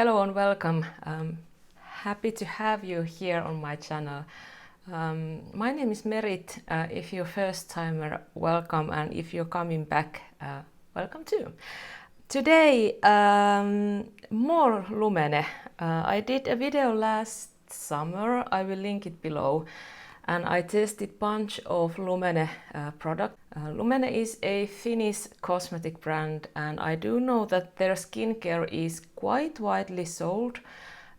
Hello and welcome. Happy to have you here on my channel. My name is Merit. If you're first timer, welcome, and if you're coming back, welcome too. Today, more Lumene. I did a video last summer, I will link it below, and I tested bunch of Lumene products. Lumene is a Finnish cosmetic brand, and I do know that their skincare is quite widely sold,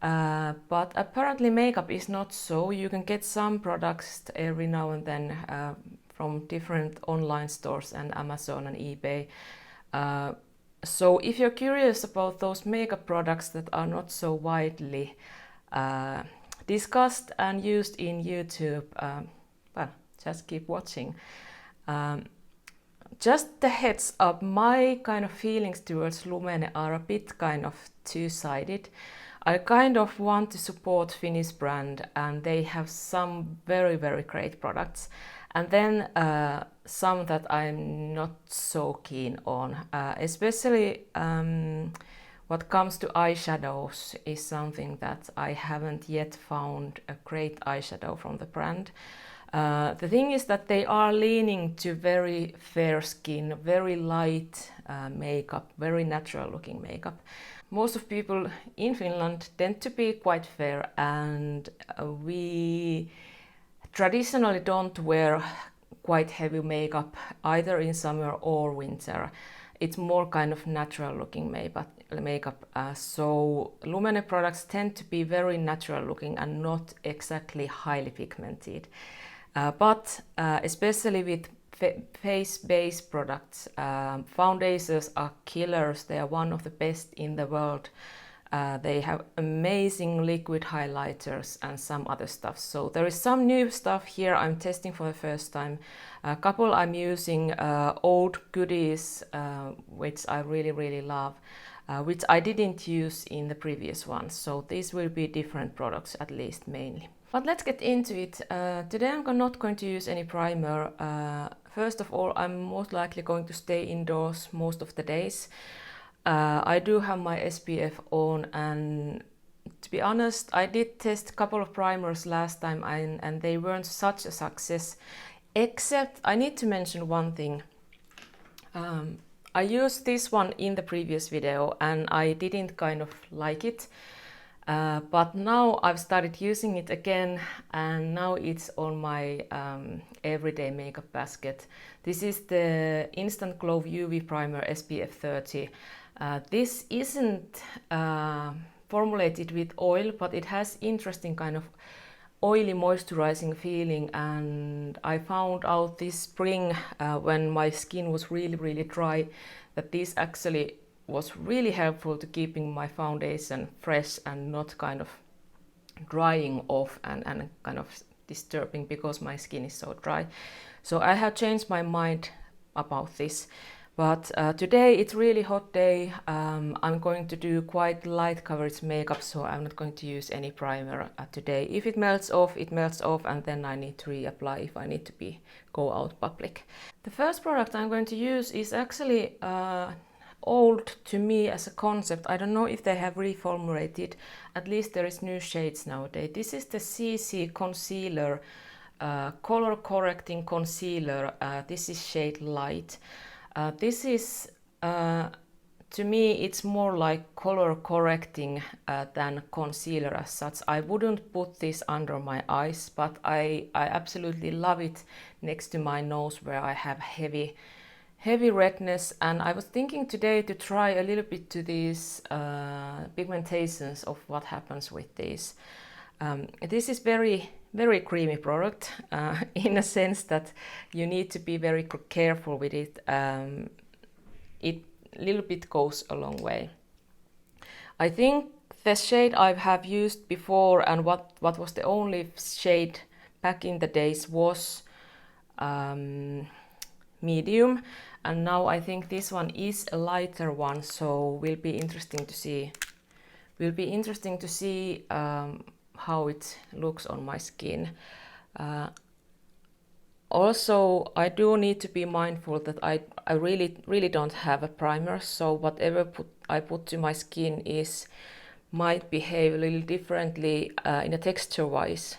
but apparently makeup is not so. You can get some products every now and then from different online stores and Amazon and eBay. So if you're curious about those makeup products that are not so widely discussed and used in YouTube, well, just keep watching. Just the heads up, my kind of feelings towards Lumene are a bit kind of two-sided. I kind of want to support Finnish brand, and they have some very great products, and then some that I'm not so keen on, especially what comes to eyeshadows is something that I haven't yet found a great eyeshadow from the brand. The thing is that they are leaning to very fair skin, very light makeup, very natural looking makeup. Most of people in Finland tend to be quite fair, and we traditionally don't wear quite heavy makeup either in summer or winter. It's more kind of natural looking makeup. So Lumene products tend to be very natural looking and not exactly highly pigmented. But especially with face-based products, foundations are killers. They are one of the best in the world. They have amazing liquid highlighters and some other stuff. So there is some new stuff here I'm testing for the first time. A couple I'm using old goodies, which I really love, which I didn't use in the previous one. So these will be different products, at least mainly. But let's get into it. Today I'm not going to use any primer. First of all, I'm most likely going to stay indoors most of the days. I do have my SPF on, and to be honest, I did test a couple of primers last time and they weren't such a success. Except, I need to mention one thing. I used this one in the previous video and I didn't kind of like it. But now I've started using it again, and now it's on my everyday makeup basket. This is the Instant Glow UV Primer SPF 30. This isn't formulated with oil, but it has interesting kind of oily moisturizing feeling, and I found out this spring when my skin was really dry that this actually was really helpful to keeping my foundation fresh and not kind of drying off and kind of disturbing because my skin is so dry. So I have changed my mind about this. But today it's really hot day. I'm going to do quite light coverage makeup, so I'm not going to use any primer today. If it melts off, it melts off, and then I need to reapply if I need to go out public. The first product I'm going to use is actually old to me as a concept. I don't know if they have reformulated. At least there is new shades nowadays. This is the CC Concealer, color correcting concealer. This is shade Light. This is, to me, it's more like color correcting than concealer as such. I wouldn't put this under my eyes, but I absolutely love it next to my nose where I have heavy redness, and I was thinking today to try a little bit to these pigmentations of what happens with these. This is very creamy product in a sense that you need to be very careful with it. It little bit goes a long way. I think the shade I have used before and what was the only shade back in the days was medium, and now I think this one is a lighter one, so will be interesting to see. How it looks on my skin. Also, I do need to be mindful that I really don't have a primer, so whatever I put to my skin is might behave a little differently in a texture wise,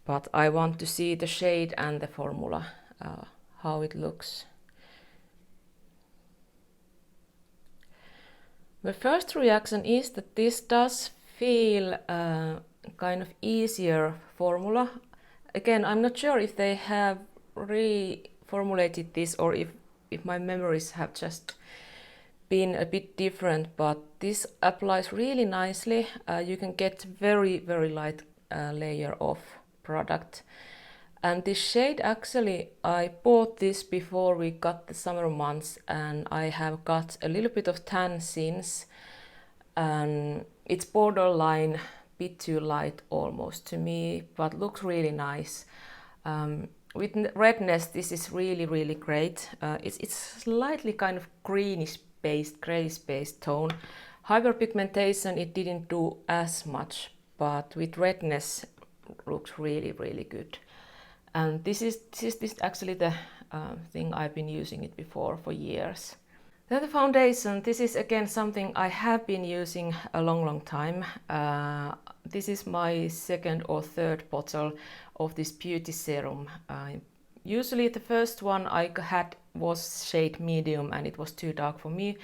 but I want to see the shade and the formula, how it looks. The first reaction is that this does feel kind of easier formula. Again, I'm not sure if they have reformulated this or if my memories have just been a bit different, but this applies really nicely. You can get very light layer of product. And this shade, actually, I bought this before we got the summer months, and I have got a little bit of tan since, and it's borderline bit too light almost to me, but looks really nice. With redness, this is really great. It's slightly kind of greenish based, grayish based tone. Hyperpigmentation, it didn't do as much, but with redness looks really good. And this is actually the thing I've been using it before for years. Then the foundation, this is again something I have been using a long time. This is my second or third bottle of this beauty serum. Usually the first one I had was shade medium and it was too dark for me.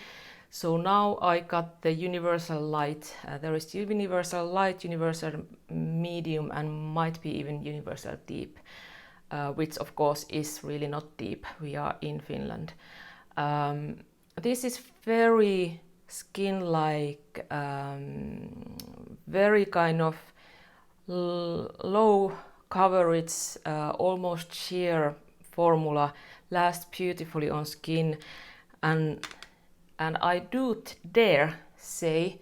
So now I got the universal light. There is universal light, universal medium, and might be even universal deep, which of course is really not deep. We are in Finland. This is very skin-like, very kind of low coverage, almost sheer formula, lasts beautifully on skin, and I do dare say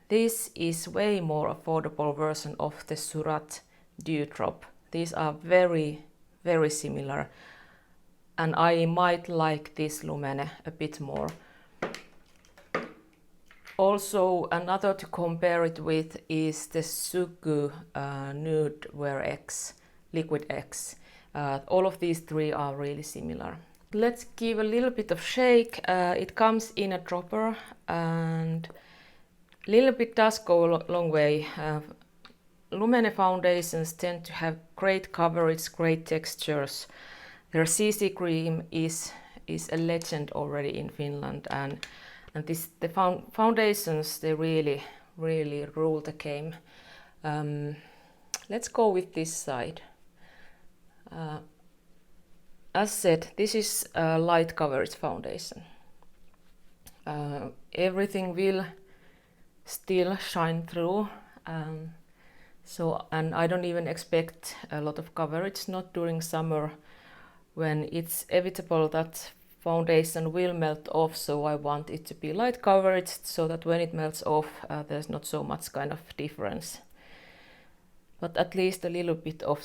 this is way more affordable version of the Surat Dewdrop. These are very similar, and I might like this Lumene a bit more. Also, another to compare it with is the Sugu Nude Wear X, Liquid X. All of these three are really similar. Let's give a little bit of shake. It comes in a dropper, and a little bit does go a long way. Lumene foundations tend to have great coverage, great textures. Their CC cream is a legend already in Finland, and the foundations, they really rule the game. Let's go with this side. As said, this is a light coverage foundation. Everything will still shine through. And I don't even expect a lot of coverage, not during summer, when it's inevitable that foundation will melt off. So I want it to be light coverage so that when it melts off, there's not so much kind of difference. But at least a little bit of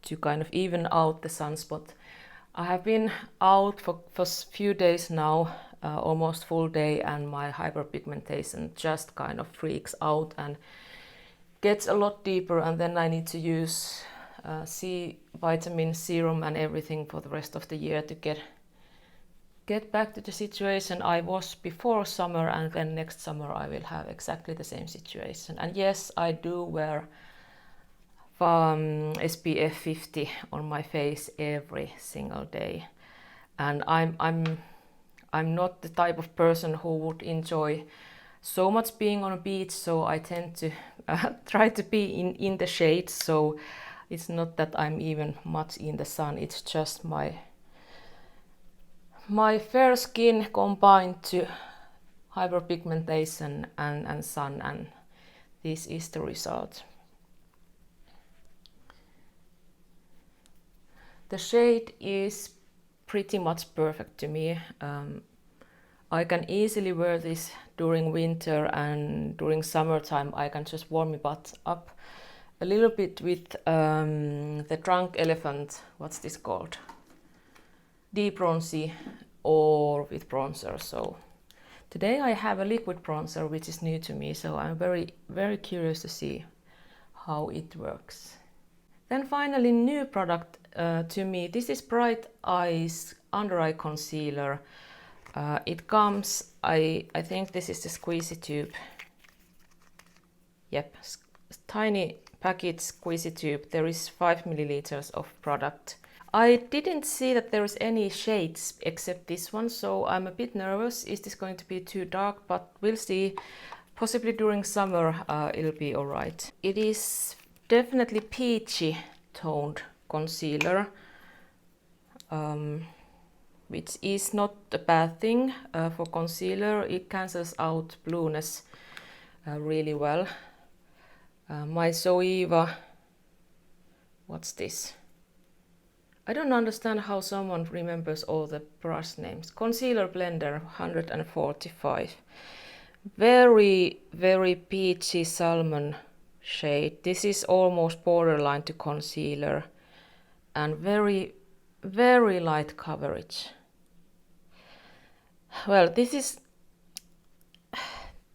to kind of even out the sunspot. I have been out for a few days now, almost full day, and my hyperpigmentation just kind of freaks out and gets a lot deeper, and then I need to use C vitamin serum and everything for the rest of the year to get back to the situation I was before summer, and then next summer I will have exactly the same situation. And yes, I do wear SPF 50 on my face every single day, and I'm not the type of person who would enjoy so much being on a beach, so I tend to try to be in the shade. So it's not that I'm even much in the sun, it's just my fair skin combined to hyperpigmentation and sun, and this is the result. The shade is pretty much perfect to me. I can easily wear this during winter, and during summertime I can just warm my butt up a little bit with the Drunk Elephant, what's this called? Deep bronzy, or with bronzer. So today I have a liquid bronzer, which is new to me, so I'm very curious to see how it works. Then finally, new product to me. This is Bright Eyes Under Eye Concealer. It comes, I think this is the squeezy tube. Yep, tiny packet squeezy tube. There is 5 milliliters of product. I didn't see that there is any shades except this one, so I'm a bit nervous. Is this going to be too dark? But we'll see. Possibly during summer it'll be alright. It is definitely peachy toned concealer, which is not a bad thing for concealer. It cancels out blueness really well. My Zoeva, what's this? I don't understand how someone remembers all the brush names. Concealer Blender 145. Very, very peachy salmon shade. This is almost borderline to concealer and very, very light coverage. Well, this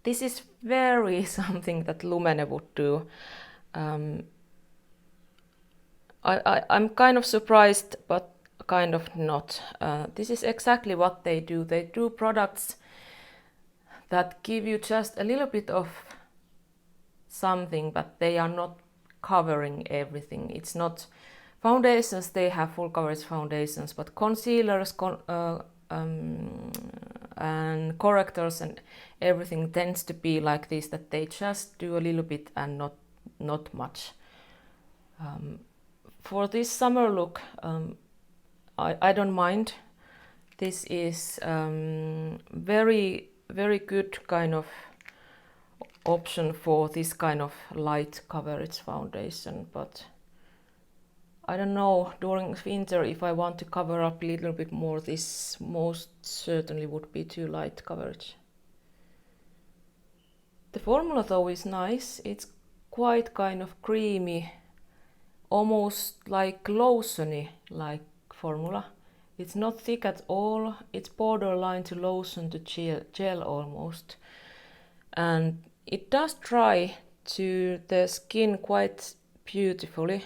is very something that Lumene would do. I'm kind of surprised, but kind of not. This is exactly what they do. They do products that give you just a little bit of something, but they are not covering everything. It's not foundations, they have full coverage foundations, but concealers and correctors and everything tends to be like this, that they just do a little bit and not much. For this summer look, I don't mind. This is very, very good kind of option for this kind of light coverage foundation, but I don't know, during winter if I want to cover up a little bit more, this most certainly would be too light coverage. The formula though is nice. It's quite kind of creamy, almost like lotiony like formula. It's not thick at all. It's borderline to lotion to gel almost. And it does dry to the skin quite beautifully.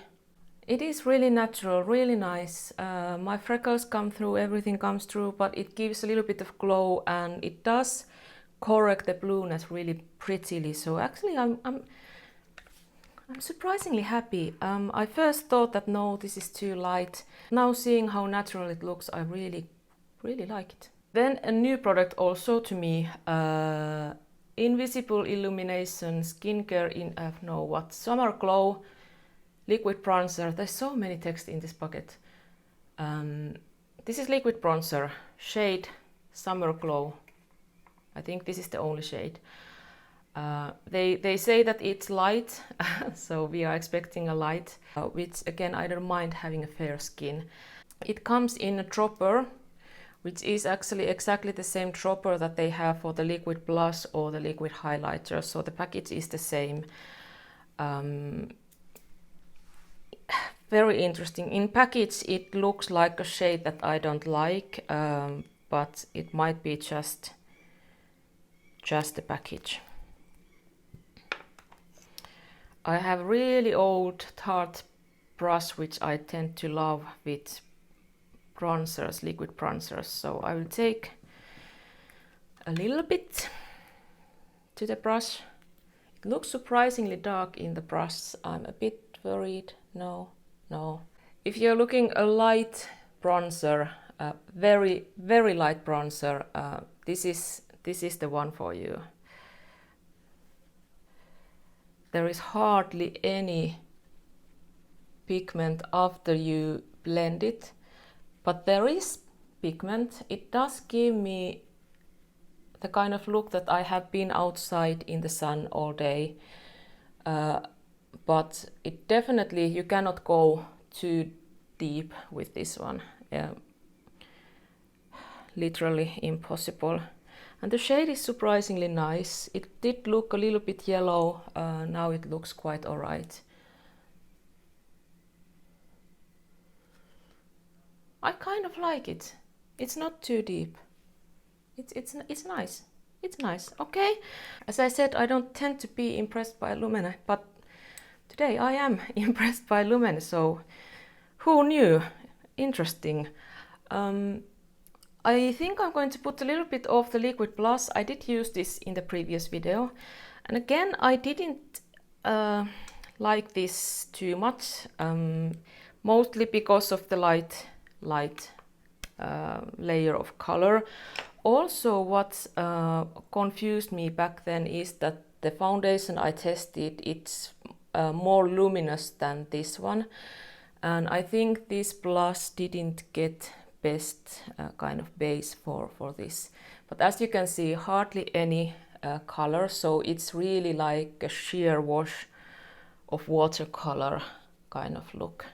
It is really natural, really nice. My freckles come through, everything comes through, but it gives a little bit of glow and it does correct the blueness really prettily. So actually I'm surprisingly happy. I first thought that no, this is too light. Now seeing how natural it looks, I really like it. Then a new product also to me, Invisible Illumination Skincare in Summer Glow Liquid Bronzer. There's so many texts in this bucket. This is liquid bronzer, shade Summer Glow. I think this is the only shade. They say that it's light, so we are expecting a light, which again I don't mind having a fair skin. It comes in a dropper, which is actually exactly the same dropper that they have for the liquid blush or the liquid highlighter, so the package is the same. Very interesting. In package it looks like a shade that I don't like, but it might be just the package. I have really old Tarte brush which I tend to love with bronzers, liquid bronzers, so I will take a little bit to the brush. It looks surprisingly dark in the brush. I'm a bit worried. No. If you're looking a light bronzer, very, very light bronzer, this is the one for you. There is hardly any pigment after you blend it, but there is pigment. It does give me the kind of look that I have been outside in the sun all day, but it definitely, you cannot go too deep with this one. Literally impossible. And the shade is surprisingly nice. It did look a little bit yellow, now it looks quite alright. I kind of like it. It's not too deep. It's nice. It's nice. Okay. As I said, I don't tend to be impressed by Lumene, but today I am impressed by Lumene, so who knew? Interesting. I think I'm going to put a little bit of the Liquid Plus. I did use this in the previous video. And again, I didn't like this too much, mostly because of the light layer of color. Also, what confused me back then is that the foundation I tested, it's more luminous than this one. And I think this Plus didn't get best kind of base for this. But as you can see, hardly any color, so it's really like a sheer wash of watercolor kind of look.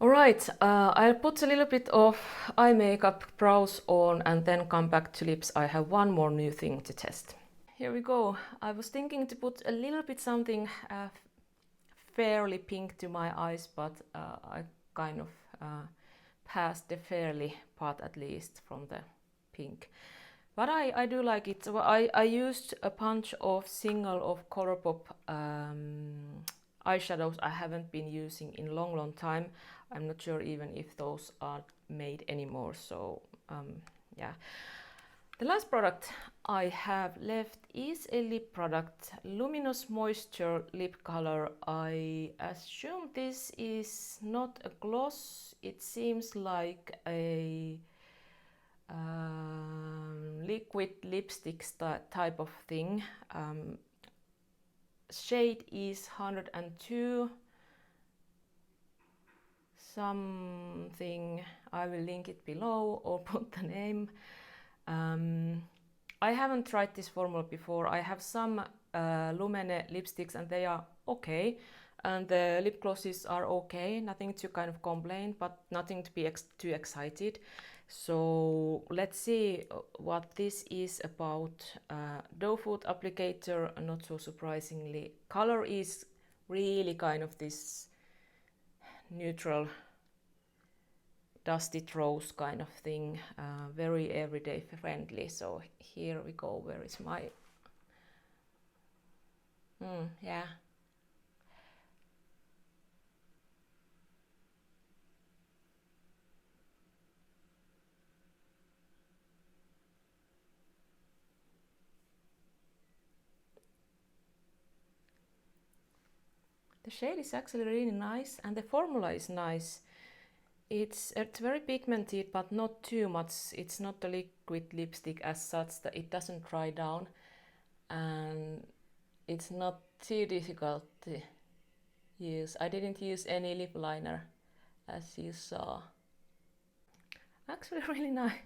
Alright, I'll put a little bit of eye makeup, brows on, and then come back to lips. I have one more new thing to test. Here we go. I was thinking to put a little bit something fairly pink to my eyes, but I kind of past the fairly part at least from the pink. But I do like it. So I used a bunch of single of Colourpop eyeshadows I haven't been using in long time. I'm not sure even if those are made anymore, so yeah. The last product I have left is a lip product, Luminous Moisture Lip Color. I assume this is not a gloss. It seems like a liquid lipstick type of thing. Shade is 102 something. I will link it below or put the name. I haven't tried this formula before. I have some Lumene lipsticks and they are okay, and the lip glosses are okay, nothing to kind of complain, but nothing to be too excited. So let's see what this is about. Doe foot applicator, not so surprisingly. Color is really kind of this neutral dusty rose kind of thing, very everyday friendly. So here we go. Where is my yeah, the shade is actually really nice and the formula is nice. It's very pigmented, but not too much. It's not a liquid lipstick as such, that it doesn't dry down, and it's not too difficult to use. I didn't use any lip liner, as you saw. Actually, really nice.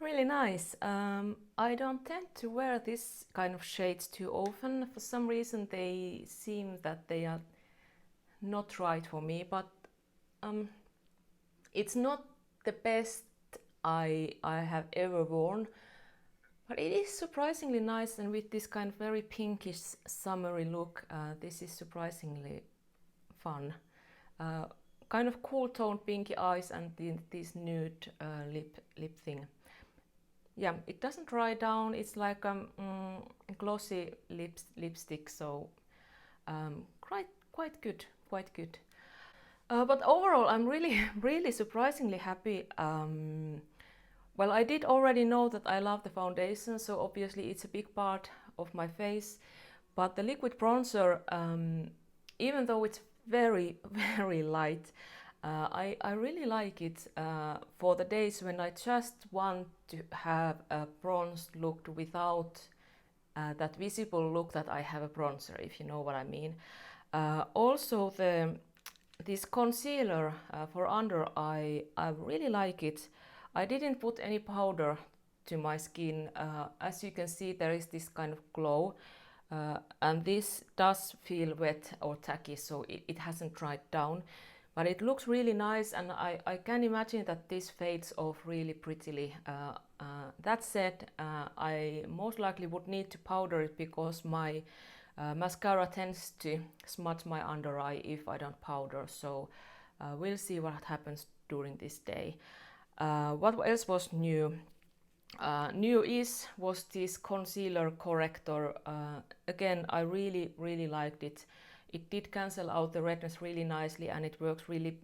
Really nice. I don't tend to wear this kind of shades too often. For some reason, they seem that they are not right for me, but it's not the best I have ever worn, but it is surprisingly nice, and with this kind of very pinkish summery look, this is surprisingly fun. Kind of cool toned pinky eyes and this nude lip thing. Yeah, it doesn't dry down. It's like glossy lipstick, so quite good, quite good. But overall, I'm really surprisingly happy. Well, I did already know that I love the foundation, so obviously it's a big part of my face. But the liquid bronzer, even though it's very light, I really like it for the days when I just want to have a bronzed look without that visible look that I have a bronzer, if you know what I mean. Also, this concealer for under eye, I really like it. I didn't put any powder to my skin. As you can see, there is this kind of glow, and this does feel wet or tacky, so it hasn't dried down, but it looks really nice, and I can imagine that this fades off really prettily. That said, I most likely would need to powder it because my mascara tends to smudge my under eye if I don't powder, so we'll see what happens during this day. What else was new? New was this concealer corrector. Again, I really liked it. It did cancel out the redness really nicely, and it works really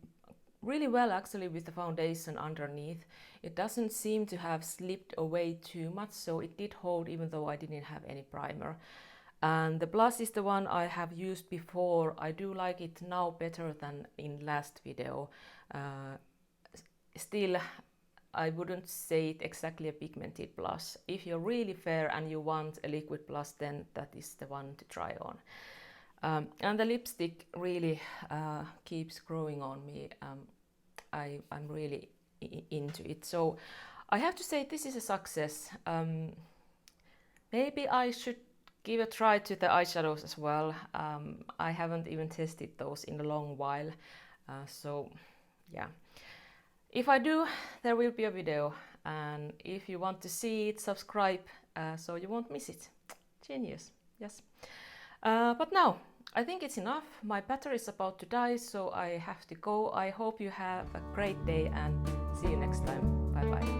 really well actually with the foundation underneath. It doesn't seem to have slipped away too much, so it did hold even though I didn't have any primer. And the blush is the one I have used before. I do like it now better than in last video. Still, I wouldn't say it exactly a pigmented blush. If you're really fair and you want a liquid blush, then that is the one to try on. And the lipstick really keeps growing on me. I'm really into it. So I have to say this is a success. Maybe I should give a try to the eyeshadows as well. I haven't even tested those in a long while. So yeah. If I do, there will be a video. And if you want to see it, subscribe so you won't miss it. Genius, yes. But now, I think it's enough. My battery is about to die, so I have to go. I hope you have a great day and see you next time. Bye bye.